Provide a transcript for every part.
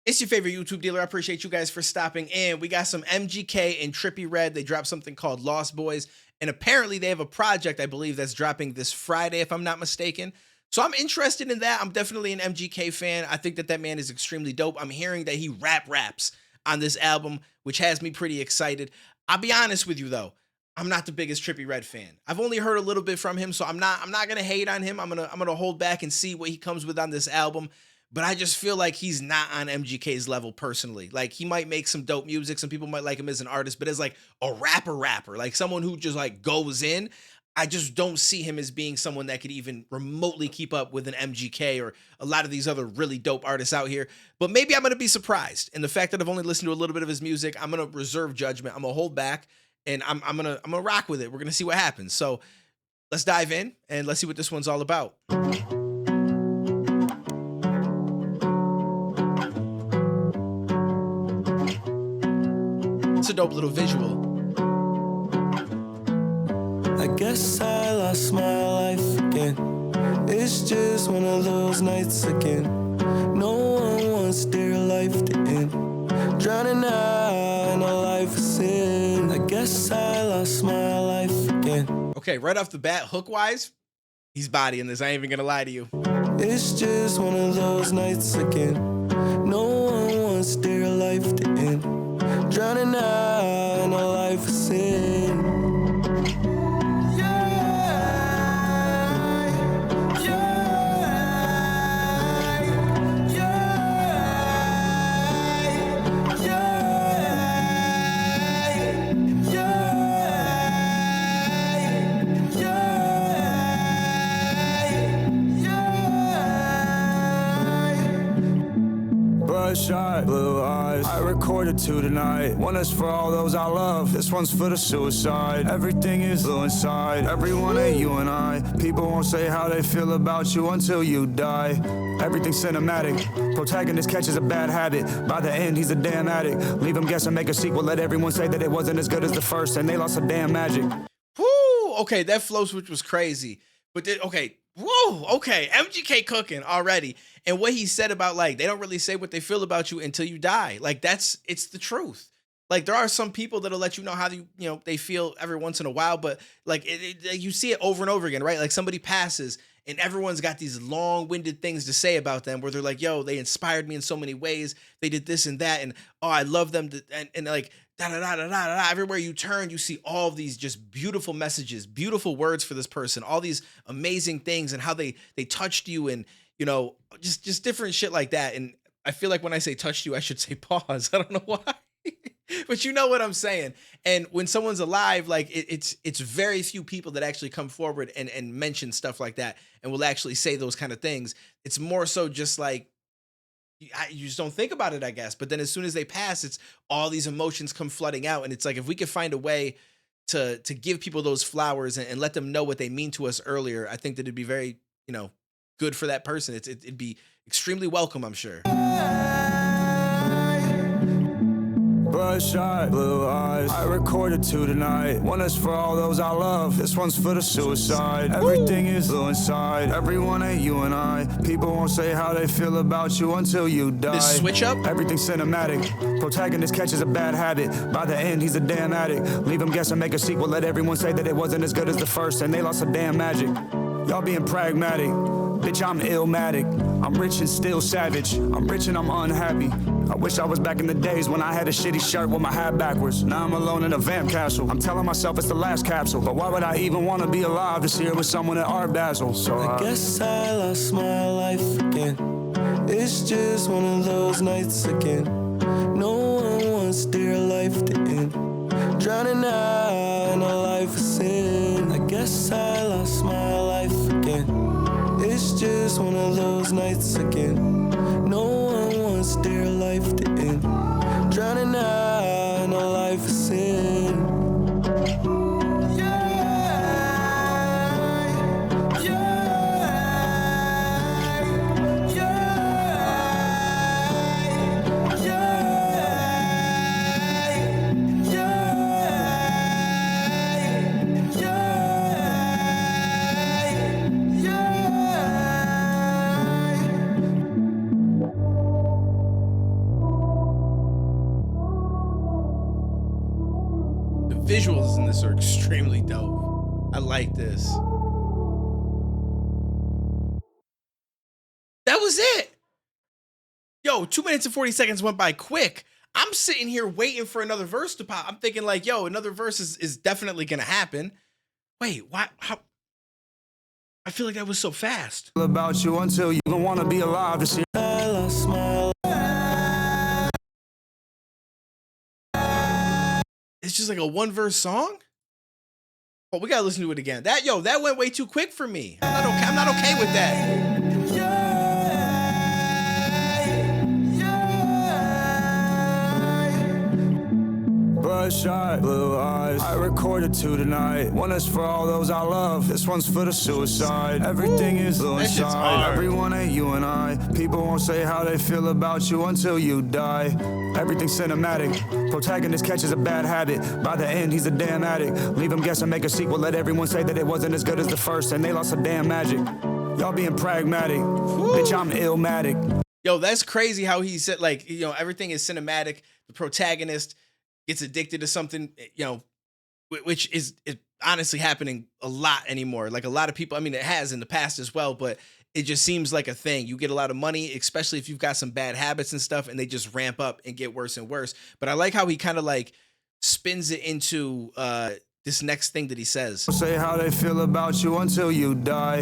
It's your favorite YouTube dealer. I appreciate you guys for stopping in. We got some MGK and Trippie Redd. They dropped something called Lost Boys. And apparently they have a project, I believe, that's dropping this Friday, if I'm not mistaken. So I'm interested in that. I'm definitely an MGK fan. I think that man is extremely dope. I'm hearing that he raps on this album, which has me pretty excited. I'll be honest with you though. I'm not the biggest Trippie Redd fan. I've only heard a little bit from him, so I'm not gonna hate on him. I'm gonna hold back and see what he comes with on this album. But I just feel like he's not on MGK's level personally. Like he might make some dope music. Some people might like him as an artist, but as like a rapper, like someone who just like goes in, I just don't see him as being someone that could even remotely keep up with an MGK or a lot of these other really dope artists out here. But maybe I'm going to be surprised. And the fact that I've only listened to a little bit of his music, I'm going to reserve judgment. I'm going to hold back and I'm going to rock with it. We're going to see what happens. So let's dive in and let's see what this one's all about. It's a dope little visual. I guess I lost my life again. It's just one of those nights again. No one wants their life to end. Drowning out in a life of sin. I guess I lost my life again. Okay, right off the bat, hook-wise, he's bodying this. I ain't even gonna lie to you. It's just one of those nights again. No one wants their life to end. Drowning out in a life of sin. Bloodshot, blue eyes. I recorded two tonight. One is for all those I love. This one's for the suicide. Everything is blue inside. Everyone ain't you and I. People won't say how they feel about you until you die. Everything's cinematic. Protagonist catches a bad habit. By the end, he's a damn addict. Leave him guess and make a sequel. Let everyone say that it wasn't as good as the first, and they lost a damn magic. Whoo! Okay, that flow switch was crazy. But then, okay, whoa, okay, MGK cooking already. And what he said about like, they don't really say what they feel about you until you die. Like it's the truth. Like there are some people that'll let you know how they feel every once in a while, but like you see it over and over again, right? Like somebody passes and everyone's got these long-winded things to say about them where they're like, yo, they inspired me in so many ways. They did this and that. And, oh, I love them. And like, da-da-da-da-da-da. Everywhere you turn, you see all of these just beautiful messages, beautiful words for this person, all these amazing things and how they touched you and, just different shit like that. And I feel like when I say touched you, I should say pause. I don't know why. But you know what I'm saying. And when someone's alive, like it's very few people that actually come forward and mention stuff like that and will actually say those kind of things. It's more so just like, you just don't think about it, I guess. But then as soon as they pass, it's all these emotions come flooding out. And it's like, if we could find a way to give people those flowers and let them know what they mean to us earlier, I think that it'd be very, good for that person. It'd be extremely welcome, I'm sure. Bloodshot, blue eyes. I recorded two tonight. One is for all those I love. This one's for the suicide. Everything is blue inside. Everyone ain't you and I. People won't say how they feel about you until you die. This switch up? Everything's cinematic. Protagonist catches a bad habit. By the end, he's a damn addict. Leave him guess and make a sequel. Let everyone say that it wasn't as good as the first, and they lost a damn magic. Y'all being pragmatic. Bitch, I'm illmatic. I'm rich and still savage. I'm rich and I'm unhappy. I wish I was back in the days when I had a shitty shirt with my hat backwards. Now I'm alone in a vamp castle. I'm telling myself it's the last capsule. But why would I even want to be alive to see her with someone at Art Basel? So I guess I lost my life again. It's just one of those nights again. No one wants their life to end. Drowning out in a life of sin. I guess I lost my life again. It's just one of those nights again. No one wants their life to end. Drowning out in a life of sin. visuals in this are extremely dope. I like this. That was it. Yo, 2 minutes and 40 seconds went by quick. I'm sitting here waiting for another verse to pop. I'm thinking like, yo, another verse is definitely gonna happen. Wait, why? How? I feel like that was so fast. About you until you don't want to be alive to see. It's just like a one verse song. Oh, we gotta listen to it again. That went way too quick for me. I'm not okay with that. Bloodshot, blue eyes. I recorded two tonight. One is for all those I love. This one's for the suicide. Everything is blue inside. Everyone ain't you and I. People won't say how they feel about you until you die. Everything's cinematic. Protagonist catches a bad habit. By the end, he's a damn addict. Leave him guess and make a sequel. Let everyone say that it wasn't as good as the first, and they lost some damn magic. Y'all being pragmatic. Bitch, I'm illmatic. Yo, that's crazy how he said, like, you know, everything is cinematic. The protagonist gets addicted to something, you know, which is honestly happening a lot anymore. Like a lot of people, I mean, it has in the past as well, but it just seems like a thing. You get a lot of money, especially if you've got some bad habits and stuff, and they just ramp up and get worse and worse. But I like how he kind of like spins it into this next thing that he says. Say how they feel about you until you die.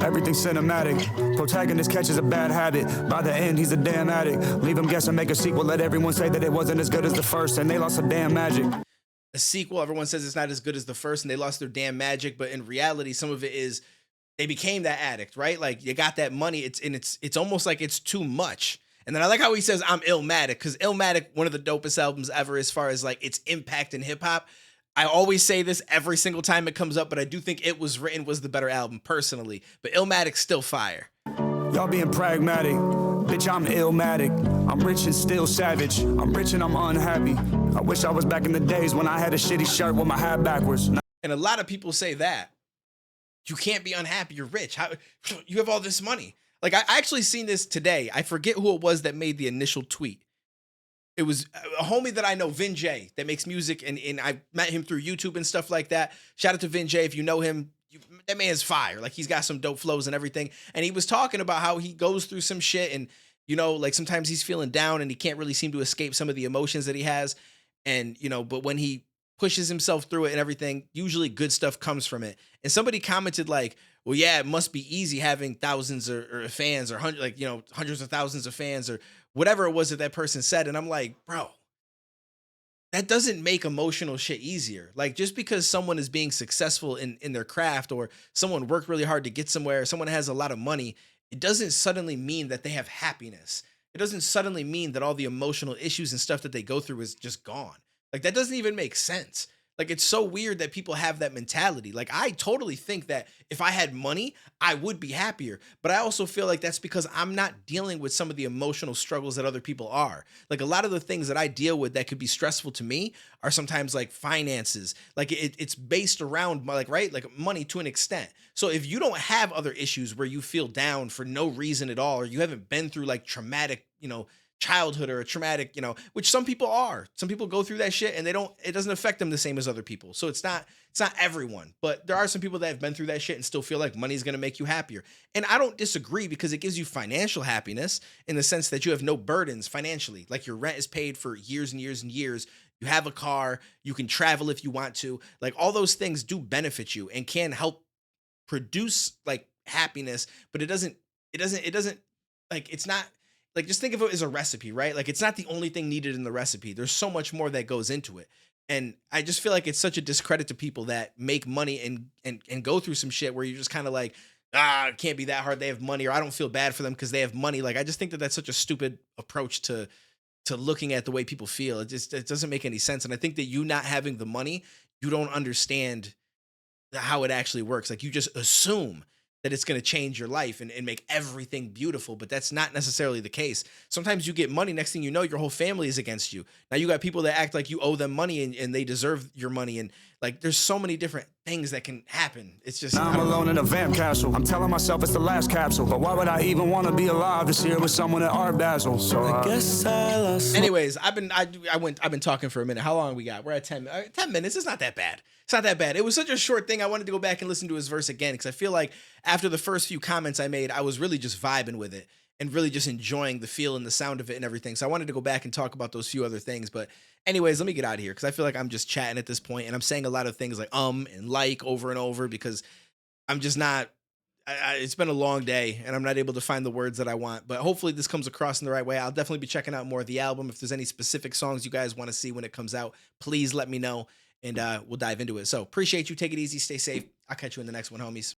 Everything's cinematic. Protagonist catches a bad habit. By the end, he's a damn addict. Leave him guess and make a sequel. Let everyone say that it wasn't as good as the first, and they lost some damn magic. A sequel, everyone says it's not as good as the first, and they lost their damn magic. But in reality, some of it is they became that addict, right? Like you got that money. It's almost like it's too much. And then I like how he says I'm Illmatic, because Illmatic, one of the dopest albums ever as far as like its impact in hip hop. I always say this every single time it comes up, but I do think It Was Written was the better album personally. But Illmatic's still fire. Y'all being pragmatic. Bitch, I'm illmatic. I'm rich and still savage. I'm rich and I'm unhappy. I wish I was back in the days when I had a shitty shirt with my hat backwards. And a lot of people say that. You can't be unhappy. You're rich. How you have all this money? Like I actually seen this today. I forget who it was that made the initial tweet. It was a homie that I know, Vin J, that makes music, and I met him through YouTube and stuff like that. Shout out to Vin J. If you know him, that man's fire. Like, he's got some dope flows and everything. And he was talking about how he goes through some shit, and, you know, like sometimes he's feeling down and he can't really seem to escape some of the emotions that he has. And, you know, but when he pushes himself through it and everything, usually good stuff comes from it. And somebody commented like, well, yeah, it must be easy having thousands or fans or hundreds of thousands of fans or whatever it was that person said. And I'm like, bro, that doesn't make emotional shit easier. Like, just because someone is being successful in their craft, or someone worked really hard to get somewhere, someone has a lot of money, it doesn't suddenly mean that they have happiness. It doesn't suddenly mean that all the emotional issues and stuff that they go through is just gone. Like, that doesn't even make sense. Like, it's so weird that people have that mentality. Like, I totally think that if I had money, I would be happier. But I also feel like that's because I'm not dealing with some of the emotional struggles that other people are. Like, a lot of the things that I deal with that could be stressful to me are sometimes like finances. Like, it's based around like, right? Like money to an extent. So if you don't have other issues where you feel down for no reason at all, or you haven't been through like traumatic, childhood or a traumatic, which some people are. Some people go through that shit and it doesn't affect them the same as other people. So it's not everyone, but there are some people that have been through that shit and still feel like money's going to make you happier. And I don't disagree, because it gives you financial happiness in the sense that you have no burdens financially. Like, your rent is paid for years and years and years. You have a car, you can travel if you want to. Like, all those things do benefit you and can help produce like happiness, but it doesn't like, it's not like, just think of it as a recipe, right? Like, it's not the only thing needed in the recipe. There's so much more that goes into it. And I just feel like it's such a discredit to people that make money and go through some shit where you're just kind of like, it can't be that hard. They have money, or I don't feel bad for them because they have money. Like, I just think that that's such a stupid approach to looking at the way people feel. It doesn't make any sense. And I think that you not having the money, you don't understand how it actually works. Like, you just assume that it's going to change your life and make everything beautiful, but that's not necessarily the case. Sometimes you get money, next thing you know, your whole family is against you. Now you got people that act like you owe them money and they deserve your money. And like, there's so many different things that can happen. It's just Now I'm alone in a vamp castle. I'm telling myself it's the last capsule. But why would I even want to be alive this year with someone at Art Basel? So I guess I lost. Anyways, I've been talking for a minute. How long we got? We're at 10 minutes. It's not that bad. It's not that bad. It was such a short thing. I wanted to go back and listen to his verse again because I feel like after the first few comments I made, I was really just vibing with it and really just enjoying the feel and the sound of it and everything. So I wanted to go back and talk about those few other things. But anyways, let me get out of here because I feel like I'm just chatting at this point and I'm saying a lot of things like and like over and over because I'm just not. It's been a long day and I'm not able to find the words that I want, but hopefully this comes across in the right way. I'll definitely be checking out more of the album. If there's any specific songs you guys want to see when it comes out, please let me know and we'll dive into it. So appreciate you. Take it easy. Stay safe. I'll catch you in the next one, homies.